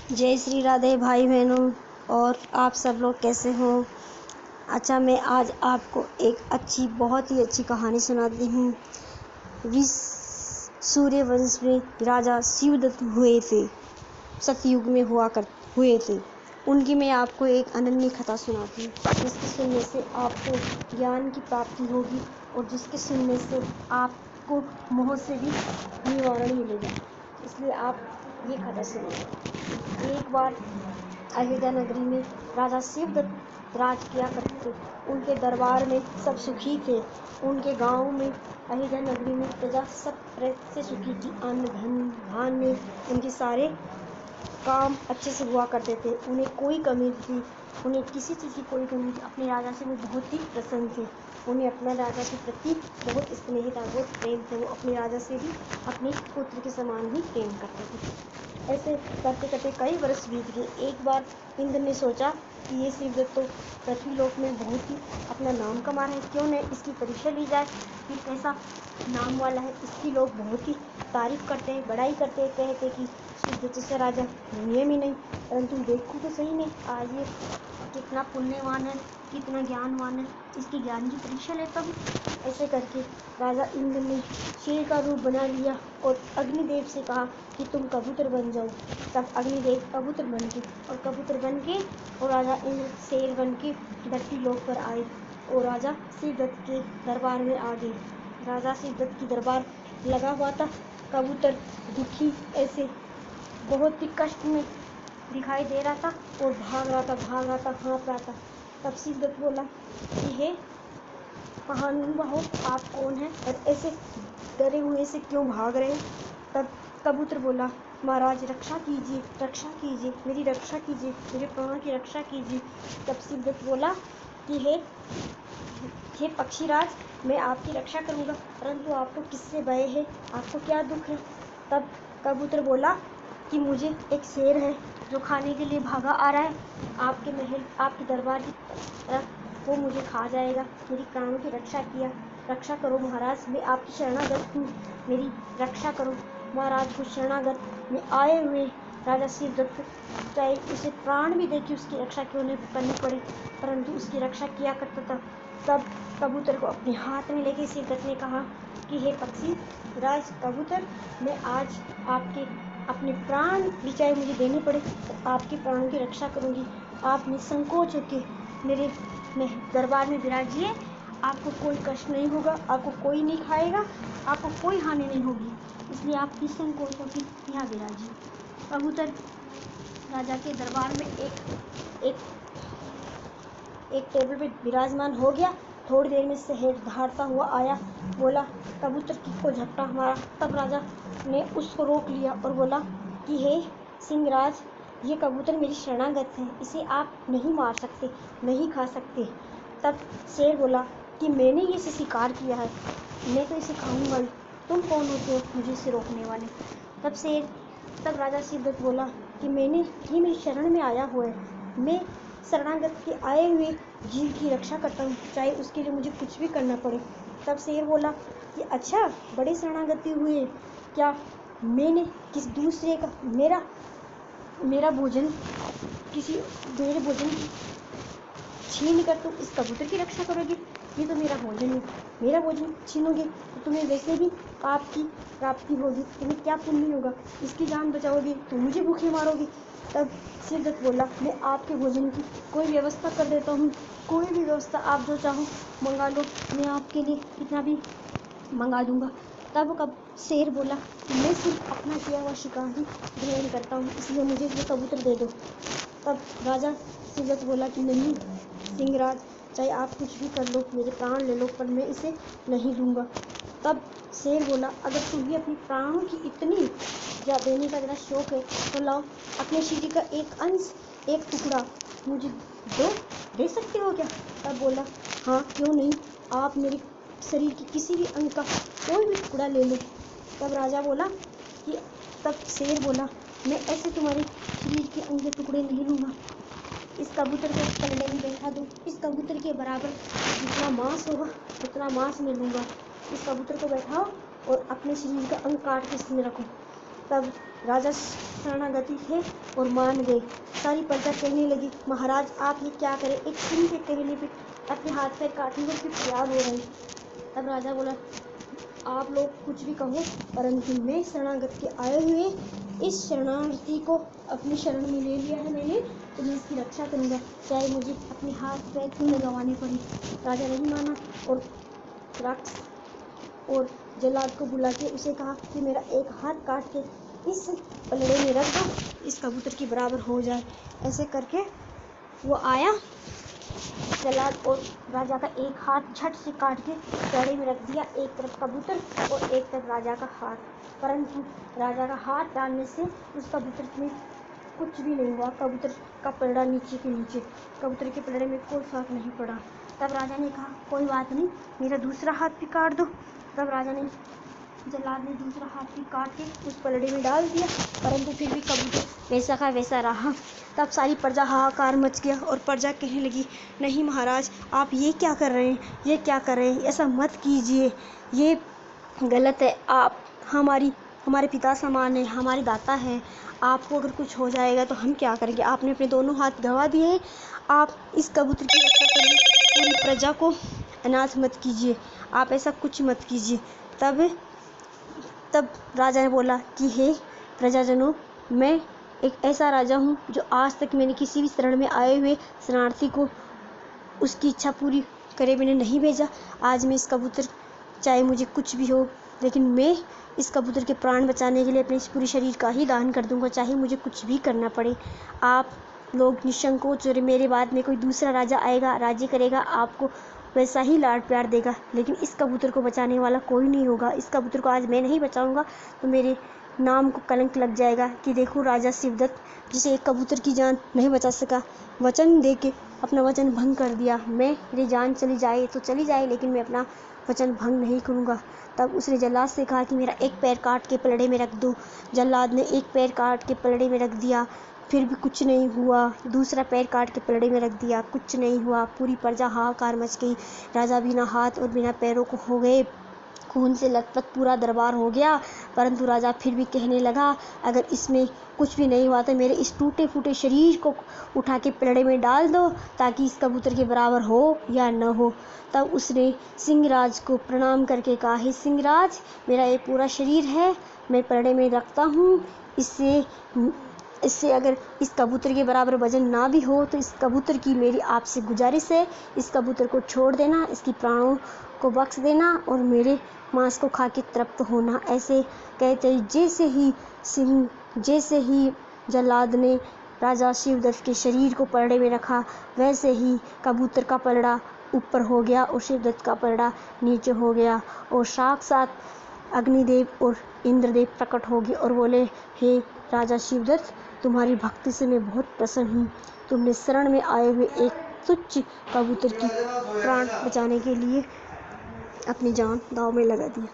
जय श्री राधे भाई बहनों। और आप सब लोग कैसे हो? अच्छा, मैं आज आपको एक बहुत ही अच्छी कहानी सुनाती हूँ। सूर्यवंश में राजा शिवदत्त हुए थे, सतयुग में हुए थे। उनकी मैं आपको एक अनन्य कथा सुनाती हूँ, जिसके सुनने से आपको ज्ञान की प्राप्ति होगी और जिसके सुनने से आपको मोह से भी निवारण मिलेगा। इसलिए आप ये कथा सुनिए। एक बार अयोध्या नगरी में राजा शिवदत्त राज किया करते थे। उनके दरबार में सब सुखी थे। उनके गांव में, अयोध्या नगरी में प्रजा सब तरह से सुखी थी। अन्न धन धान्य, उनके सारे काम अच्छे से हुआ करते थे। उन्हें कोई कमी थी, उन्हें किसी चीज़ की कोई कमी थी। अपने राजा से वो बहुत ही प्रसन्न थे। उन्हें अपना राजा के प्रति बहुत स्नेह था, बहुत प्रेम थे। वो अपने राजा से भी अपने पुत्र के समान ही प्रेम करते थे। ऐसे करते करते कई वर्ष बीत गए। एक बार इंद्र ने सोचा कि ये शिवदत्त तो पृथ्वी लोक में बहुत ही अपना नाम कमा रहा है, क्यों न इसकी परीक्षा ली जाए कि कैसा नाम वाला है। इसकी लोग बहुत ही तारीफ करते हैं, बड़ाई करते हैं, कहते कि शिवदत्त जैसा राजा दुनिया में नहीं। परंतु देखो तो सही नहीं, आज ये कितना पुण्यवान है, कितना ज्ञानवान है, इसकी ज्ञान की परीक्षा लेता हूँ। ऐसे करके राजा इंद्र ने शेर का रूप बना लिया और अग्निदेव से कहा कि तुम कबूतर बन जाओ। तब अग्निदेव कबूतर बन के और राजा इंद्र शेर बन के धरती लोक पर आए और राजा शिवदत्त के दरबार में आ गए। राजा शिवदत्त की दरबार लगा हुआ था। कबूतर दुखी, ऐसे बहुत ही कष्ट में दिखाई दे रहा था और भाग रहा था, हाँफ रहा था। तब शिवदत्त बोला कि हे महानुभाव, आप कौन हैं और ऐसे डरे हुए से क्यों भाग रहे हैं? तब कबूतर बोला, महाराज रक्षा कीजिए, मेरी रक्षा कीजिए, मेरे प्राण की रक्षा कीजिए। तब शिवदत्त बोला कि हे पक्षीराज, मैं आपकी रक्षा करूंगा, परंतु आपको किससे भय है? आपको क्या दुख है? तब कबूतर बोला कि मुझे एक शेर है जो खाने के लिए भागा आ रहा है आपके महल, आपके दरबार की तरफ। वो मुझे खा जाएगा। मेरी प्राणों की रक्षा करो महाराज, मैं आपकी शरणागत हूँ, मेरी रक्षा करो। महाराज को शरणागत में आए हुए राजा शिवदत्त चाहे उसे प्राण भी दे कि उसकी रक्षा क्यों नहीं करनी पड़े, परंतु उसकी रक्षा किया करता था। तब कबूतर को अपने हाथ में लेके शिवदत्त ने कहा कि हे पक्षी राज कबूतर, मैं आज आपके अपने प्राण भी चाहे मुझे देने पड़े तो आपके प्राणों की रक्षा करूंगी। आप निसंकोच होके मेरे दरबार में विराजिए। आपको कोई कष्ट नहीं होगा, आपको कोई नहीं खाएगा, आपको कोई हानि नहीं होगी। इसलिए आप निसंकोच होके यहाँ विराजिए। कबूतर राजा के दरबार में एक टेबल पे विराजमान हो गया। थोड़ी देर में शहर दहाड़ता हुआ आया, बोला कबूतर को झपटा मारा। तब राजा ने उसको रोक लिया और बोला कि हे सिंहराज, ये कबूतर मेरी शरणागत है, इसे आप नहीं मार सकते, नहीं खा सकते। तब शेर बोला कि मैंने ये इसे शिकार किया है, मैं तो इसे खाऊंगा ही, तुम कौन होते हो मुझे इसे रोकने वाले? तब राजा शिवदत्त बोला कि ये मेरी शरण में आया हुआ है, मैं शरणागत के आए हुए जीव की रक्षा करता हूँ, चाहे उसके लिए मुझे कुछ भी करना पड़े। तब शेर बोला कि अच्छा, बड़े शरणागति हुए, क्या मैंने किस दूसरे का मेरे भोजन छीन कर तुम इस कबूतर की रक्षा करोगे? ये तो मेरा भोजन है, मेरा भोजन छीनोगे तो तुम्हें वैसे भी पाप की प्राप्ति होगी, तुम्हें क्या पुण्य होगा? इसकी जान बचाओगे तो मुझे भूखे मारोगे। तब शिवदत्त बोला, मैं आपके भोजन की कोई व्यवस्था कर देता हूँ, कोई भी व्यवस्था आप जो चाहो मंगा लो, मैं आपके लिए कितना भी मंगा दूंगा। तब शेर बोला, मैं सिर्फ अपना किया हुआ शिकार ही ग्रहण करता हूँ, इसलिए मुझे ये कबूतर दे दो। तब राजा शिवदत्त बोला कि नहीं सिंहराज, चाहे आप कुछ भी कर लो, मेरे प्राण ले लो, पर मैं इसे नहीं दूंगा। तब शेर बोला, अगर तुम्हें अपने प्राणों की इतनी देने का इतना शौक है तो लाओ, अपने शरीर का एक अंश, एक टुकड़ा मुझे दे सकते हो क्या? तब बोला, हाँ क्यों नहीं, आप मेरे शरीर के किसी भी अंग का कोई भी टुकड़ा ले लो। तब शेर बोला, मैं ऐसे तुम्हारे शरीर के अंग के टुकड़े नहीं लूँगा, इस कबूतर को कंडे में बैठा दो, इस कबूतर के बराबर जितना मांस होगा उतना मांस मैं लूँगा। इस कबूतर को बैठाओ और अपने शरीर का अंग काट के इसमें रखो। तब राजा शरणागति थे और मान गए। सारी प्रजा कहने लगी, महाराज आप ये क्या करें, एक सिंह के कहने पे अपने हाथ पैर काटने को क्यों तैयार हो रहे हैं। तब राजा बोला, आप लोग कुछ भी कहो, परंतु मैं शरणागत के आए हुए इस शरणार्थी को अपनी शरण में ले लिया है मैंने, तो मैं इसकी रक्षा करूंगा, चाहे मुझे अपने हाथ पैर क्यों न गंवाने पड़े। राजा नहीं माना और राक्षस और जल्लाद को बुला के उसे कहा कि मेरा एक हाथ काट के इस पलड़े में रख दो, इस कबूतर के बराबर हो जाए। ऐसे करके वो आया जल्लाद और राजा का एक हाथ झट से काट के पलड़े में रख दिया, एक तरफ कबूतर और एक तरफ राजा का हाथ। परंतु राजा का हाथ डालने से उस कबूतर में कुछ भी नहीं हुआ। कबूतर का पलड़ा नीचे के नीचे, कबूतर के पलड़े में कोई फर्क नहीं पड़ा। तब राजा ने कहा, कोई बात नहीं, मेरा दूसरा हाथ भी काट दो। तब राजा ने जल्लाद ने दूसरा हाथ भी काट के उस पलड़े में डाल दिया, परंतु फिर भी कबूतर वैसा का वैसा रहा। तब सारी प्रजा हाहाकार मच गया और प्रजा कहने लगी, नहीं महाराज आप ये क्या कर रहे हैं, ये क्या कर रहे हैं, ऐसा मत कीजिए, ये गलत है। आप हमारे पिता समान है, हमारे दाता हैं, आपको अगर कुछ हो जाएगा तो हम क्या करेंगे। आपने अपने दोनों हाथ गंवा दिए हैं, आप इस कबूतर की रक्षा करिए, पूरी प्रजा को अनाथ मत कीजिए, आप ऐसा कुछ मत कीजिए। तब राजा ने बोला कि हे प्रजाजनों, मैं एक ऐसा राजा हूँ जो आज तक मैंने किसी भी शरण में आए हुए शरणार्थी को उसकी इच्छा पूरी करे मैंने नहीं भेजा। आज मैं इस कबूतर, चाहे मुझे कुछ भी हो, लेकिन मैं इस कबूतर के प्राण बचाने के लिए अपने इस पूरे शरीर का ही दान कर दूंगा, चाहे मुझे कुछ भी करना पड़े। आप लोग निसंकोच और मेरे बाद में कोई दूसरा राजा आएगा, राज्य करेगा, आपको वैसा ही लाड प्यार देगा, लेकिन इस कबूतर को बचाने वाला कोई नहीं होगा। इस कबूतर को आज मैं नहीं बचाऊंगा तो मेरे नाम को कलंक लग जाएगा कि देखो राजा शिवदत्त, जिसे एक कबूतर की जान नहीं बचा सका, वचन दे के अपना वचन भंग कर दिया। मेरी जान चली जाए तो चली जाए, लेकिन मैं अपना वचन भंग नहीं करूंगा। तब उसने जल्लाद से कहा कि मेरा एक पैर काट के पलड़े में रख दो। जल्लाद ने एक पैर काट के पलड़े में रख दिया, फिर भी कुछ नहीं हुआ। दूसरा पैर काट के पलड़े में रख दिया, कुछ नहीं हुआ। पूरी प्रजा हाहाकार मच गई। राजा बिना हाथ और बिना पैरों को हो गए, खून से लथपथ पूरा दरबार हो गया। परंतु राजा फिर भी कहने लगा, अगर इसमें कुछ भी नहीं हुआ तो मेरे इस टूटे फूटे शरीर को उठा के पलड़े में डाल दो, ताकि इस कबूतर के बराबर हो या न हो। तब उसने सिंहराज को प्रणाम करके कहा, हे सिंहराज, मेरा ये पूरा शरीर है, मैं पलड़े में रखता हूँ, इससे अगर इस कबूतर के बराबर वजन ना भी हो तो इस कबूतर की मेरी आपसे गुजारिश है, इस कबूतर को छोड़ देना, इसकी प्राणों को बख्श देना और मेरे मांस को खा के तृप्त होना। ऐसे कहते ही जैसे ही जल्लाद ने राजा शिवदत्त के शरीर को पलड़े में रखा, वैसे ही कबूतर का पलड़ा ऊपर हो गया और शिवदत्त का पलड़ा नीचे हो गया और साक्षात अग्निदेव और इंद्रदेव प्रकट हो गए और बोले, हे राजा शिवदत्त, तुम्हारी भक्ति से मैं बहुत प्रसन्न हूँ। तुमने शरण में आए हुए एक तुच्छ कबूतर की प्राण बचाने के लिए अपनी जान दांव में लगा दिया।